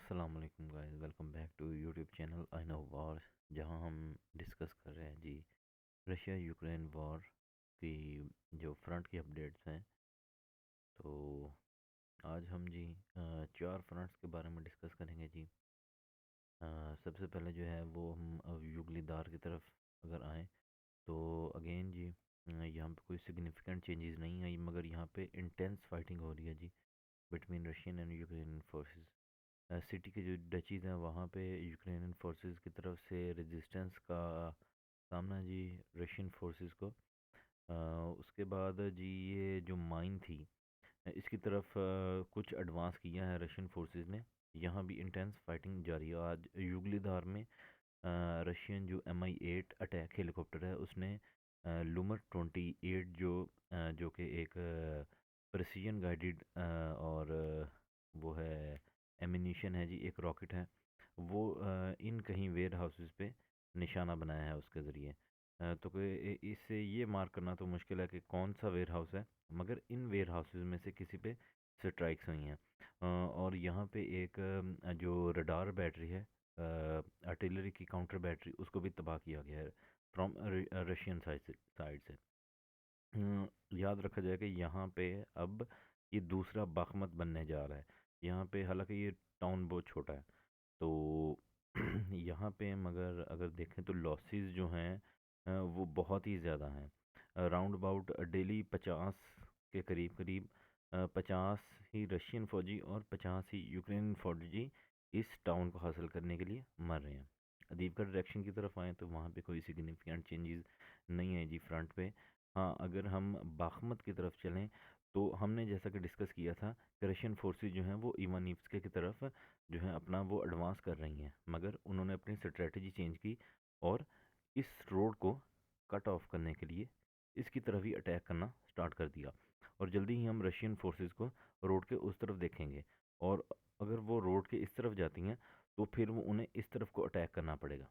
अस्सलाम वालेकुम guys, welcome back to YouTube channel I know war, जहां हम डिस्कस कर रहे हैं जी रशिया यूक्रेन वॉर की जो फ्रंट की अपडेट्स हैं। तो आज हम जी चार फ्रंट्स के बारे में डिस्कस करेंगे जी। सबसे पहले जो है वो हम अब युगलीदार की तरफ अगर आएँ तो अगेन जी यहाँ पे कोई सिग्निफिकेंट चेंजेस नहीं आई, मगर यहाँ पे इंटेंस फाइटिंग हो रही है जी between Russian and Ukrainian forces. City के जो डचीज़ हैं वहाँ पे यूक्रेनियन फोर्सेस की तरफ से रेजिस्टेंस का सामना जी रशियन फोर्सेस को। उसके बाद जी ये जो माइन थी इसकी तरफ कुछ एडवांस किया है रशियन फोर्सेस ने। यहाँ भी इंटेंस फाइटिंग जारी है। आज युगलीधार में रशियन जो MI-8 अटैक हेलीकॉप्टर है उसने लूमर 28 जो कि एक प्रेसिजन गाइडेड और वो है एमिनिशन है जी, एक रॉकेट है वो इन कहीं वेयर हाउसेस पे निशाना बनाया है उसके ज़रिए। तो इससे ये मार्क करना तो मुश्किल है कि कौन सा वेयर हाउस है, मगर इन वेयर हाउसेस में से किसी पे स्ट्राइक्स हुई हैं। और यहाँ पे एक जो रडार बैटरी है, आर्टिलरी की काउंटर बैटरी, उसको भी तबाह किया गया है फ्रॉम रशियन साइड से। याद रखा जाए कि यहाँ पे अब ये दूसरा बाखमत बनने जा रहा है। यहाँ पे हालांकि ये टाउन बहुत छोटा है, तो यहाँ पे मगर अगर देखें तो लॉसेस जो हैं वो बहुत ही ज़्यादा हैं। राउंड अबाउट डेली 50 के करीब करीब 50 ही रशियन फ़ौजी और 50 ही यूक्रेन फ़ौजी इस टाउन को हासिल करने के लिए मर रहे हैं। दीपगढ़ डायरेक्शन की तरफ आएँ तो वहाँ पे कोई सिग्निफिकेंट चेंजेस नहीं है जी फ्रंट पे। हाँ, अगर हम बाखमत की तरफ चलें तो हमने जैसा कि डिस्कस किया था कि रशियन फोर्सेस जो हैं वो इवानिव्स्के की तरफ जो है अपना वो एडवांस कर रही हैं, मगर उन्होंने अपनी स्ट्रेटजी चेंज की और इस रोड को कट ऑफ करने के लिए इसकी तरफ ही अटैक करना स्टार्ट कर दिया। और जल्दी ही हम रशियन फोर्सेस को रोड के उस तरफ देखेंगे, और अगर वो रोड के इस तरफ जाती हैं तो फिर वो उन्हें इस तरफ को अटैक करना पड़ेगा।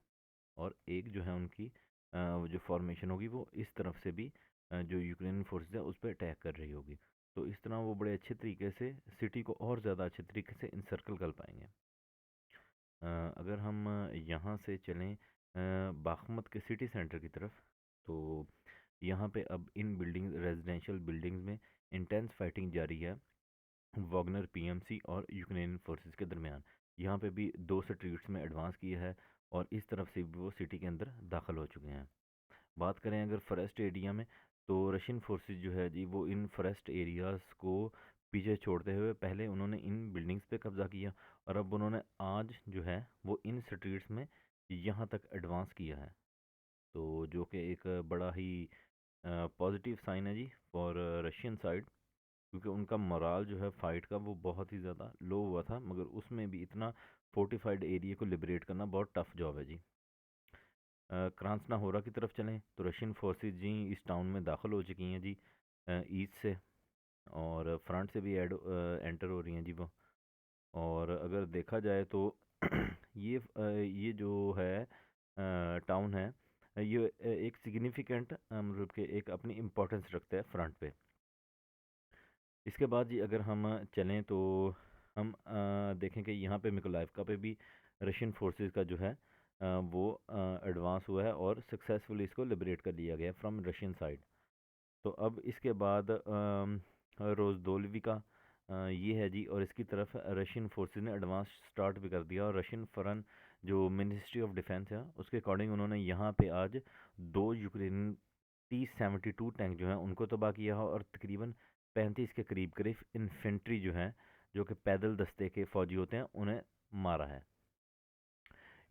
और एक जो है उनकी जो फॉर्मेशन होगी वो इस तरफ से भी जो यूक्रेन फोर्सेस है उस पर अटैक कर रही होगी। तो इस तरह वो बड़े अच्छे तरीके से सिटी को और ज़्यादा अच्छे तरीके से इंसर्कल कर पाएंगे। अगर हम यहाँ से चलें बाखमत के सिटी सेंटर की तरफ, तो यहाँ पे अब इन बिल्डिंग रेजिडेंशियल बिल्डिंग्स में इंटेंस फाइटिंग जारी है वॉगनर PMC और यूक्रेनियन फोर्सेस के दरमियान। यहाँ पे भी दो स्ट्रीट्स में एडवांस किया है और इस तरफ से भी वो सिटी के अंदर दाखिल हो चुके हैं। बात करें अगर फॉरेस्ट एरिया में, तो रशियन फोर्सेस जो है जी वो इन फॉरेस्ट एरियाज़ को पीछे छोड़ते हुए पहले उन्होंने इन बिल्डिंग्स पे कब्ज़ा किया, और अब उन्होंने आज जो है वो इन स्ट्रीट्स में यहाँ तक एडवांस किया है। तो जो कि एक बड़ा ही पॉजिटिव साइन है जी फॉर रशियन साइड, क्योंकि उनका मोराल जो है फाइट का वो बहुत ही ज़्यादा लो हुआ था, मगर उसमें भी इतना फोर्टिफाइड एरिया को लिबरेट करना बहुत टफ जॉब है जी। क्रांसनाहोरा की तरफ चलें तो रशियन फोर्सेस जी इस टाउन में दाखिल हो चुकी हैं जी ईस्ट से, और फ्रंट से भी एंटर हो रही हैं जी वो। और अगर देखा जाए तो ये जो है टाउन है, ये एक सिग्निफिकेंट मतलब कि एक अपनी इम्पोर्टेंस रखता है फ्रंट पे। इसके बाद जी अगर हम चलें तो हम देखें कि यहाँ पे मिकोलाइवका पे भी रशियन फोर्सेस का जो है वो एडवांस हुआ है और सक्सेसफुली इसको लिबरेट कर लिया गया फ्रॉम रशियन साइड। तो अब इसके बाद रोजदोल्वी का ये है जी, और इसकी तरफ रशियन फोर्सेस ने एडवांस स्टार्ट भी कर दिया। और रशियन फॉरेन जो मिनिस्ट्री ऑफ डिफेंस है उसके अकॉर्डिंग उन्होंने यहाँ पे आज दो यूक्रेन T-72 टैंक जो हैं उनको तबाह किया है, और तकरीबन 35 के करीब करीब इन्फेंट्री जो हैं जो कि पैदल दस्ते के फ़ौजी होते हैं उन्हें मारा है।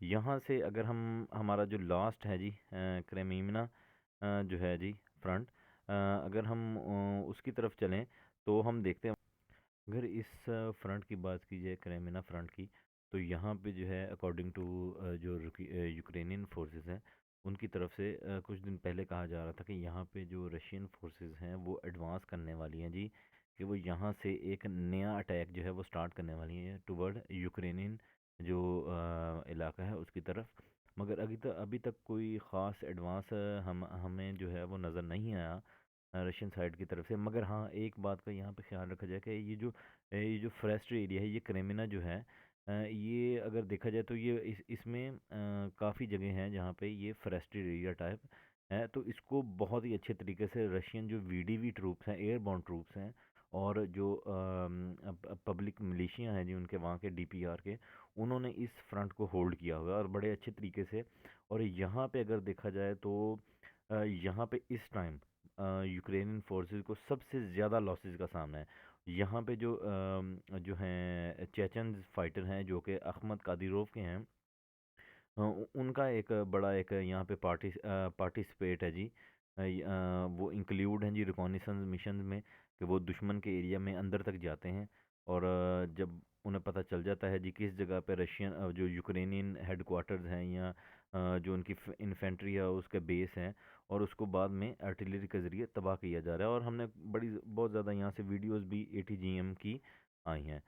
यहाँ से अगर हम हमारा जो लास्ट है जी क्रेमीना जो है जी फ्रंट, अगर हम उसकी तरफ चलें तो हम देखते हैं, अगर इस फ्रंट की बात की जाए क्रेमिना फ्रंट की, तो यहाँ पे जो है अकॉर्डिंग टू जो यूक्रेनियन फोर्सेस हैं उनकी तरफ से कुछ दिन पहले कहा जा रहा था कि यहाँ पे जो रशियन फोर्सेस हैं वो एडवांस करने वाली हैं जी, कि वो यहाँ से एक नया अटैक जो है वो स्टार्ट करने वाली हैं टुवर्ड यूक्रेनियन जो इलाका है उसकी तरफ। मगर अभी तक कोई ख़ास एडवांस हम हमें जो है वो नज़र नहीं आया रशियन साइड की तरफ से। मगर हाँ, एक बात का यहाँ पे ख्याल रखा जाए कि ये जो फॉरेस्ट एरिया है, ये क्रेमिना जो है ये अगर देखा जाए तो ये इसमें काफ़ी जगह हैं जहाँ पे ये फॉरेस्टेड एरिया टाइप है, तो इसको बहुत ही अच्छे तरीके से रशियन जो वीडीवी ट्रूप्स हैं, एयरबॉर्न ट्रूप्स हैं, और जो पब्लिक मिलिशिया हैं जी उनके वहाँ के डीपीआर के, उन्होंने इस फ्रंट को होल्ड किया हुआ है और बड़े अच्छे तरीके से। और यहाँ पे अगर देखा जाए तो यहाँ पे इस टाइम यूक्रेनियन फोर्सेस को सबसे ज़्यादा लॉसेस का सामना है। यहाँ पे जो हैं चेचन फाइटर हैं जो कि अहमद कादिरोव के हैं, उनका एक बड़ा एक यहाँ पे पार्टिसिपेट है जी। वो इंक्लूड हैं जी रिकॉनिसेंस मिशन में, कि वो दुश्मन के एरिया में अंदर तक जाते हैं। और जब उन्हें पता चल जाता है जी किस जगह पे रशियन जो यूक्रेनियन हेडक्वार्टर्स हैं, या जो उनकी इन्फेंट्री है उसके बेस हैं, और उसको बाद में आर्टिलरी के ज़रिए तबाह किया जा रहा है। और हमने बहुत ज़्यादा यहाँ से वीडियोस भी एटीजीएम की आई हैं।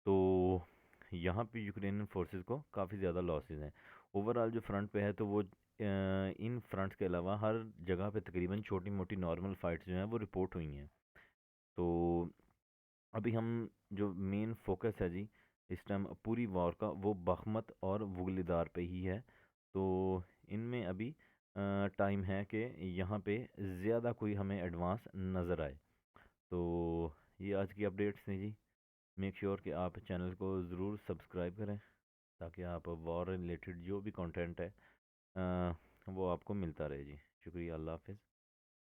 तो यहाँ पे यूक्रेनियन फोर्सेस को काफ़ी ज़्यादा लॉसेस हैं। ओवरऑल जो फ्रंट पे है तो वो इन फ्रंट्स के अलावा हर जगह पे तकरीबन छोटी मोटी नॉर्मल फाइट्स जो हैं वो रिपोर्ट हुई हैं। तो अभी हम जो मेन फोकस है जी इस टाइम पूरी वॉर का, वो बखमत और वुगलीदार पे ही है। तो इनमें अभी टाइम है कि यहाँ पे ज़्यादा कोई हमें एडवांस नज़र आए। तो ये आज की अपडेट्स थी जी। मेक श्योर कि आप चैनल को ज़रूर सब्सक्राइब करें, ताकि आप वॉर रिलेटेड जो भी कंटेंट है वो आपको मिलता रहे जी। शुक्रिया, अल्लाह हाफ़िज़।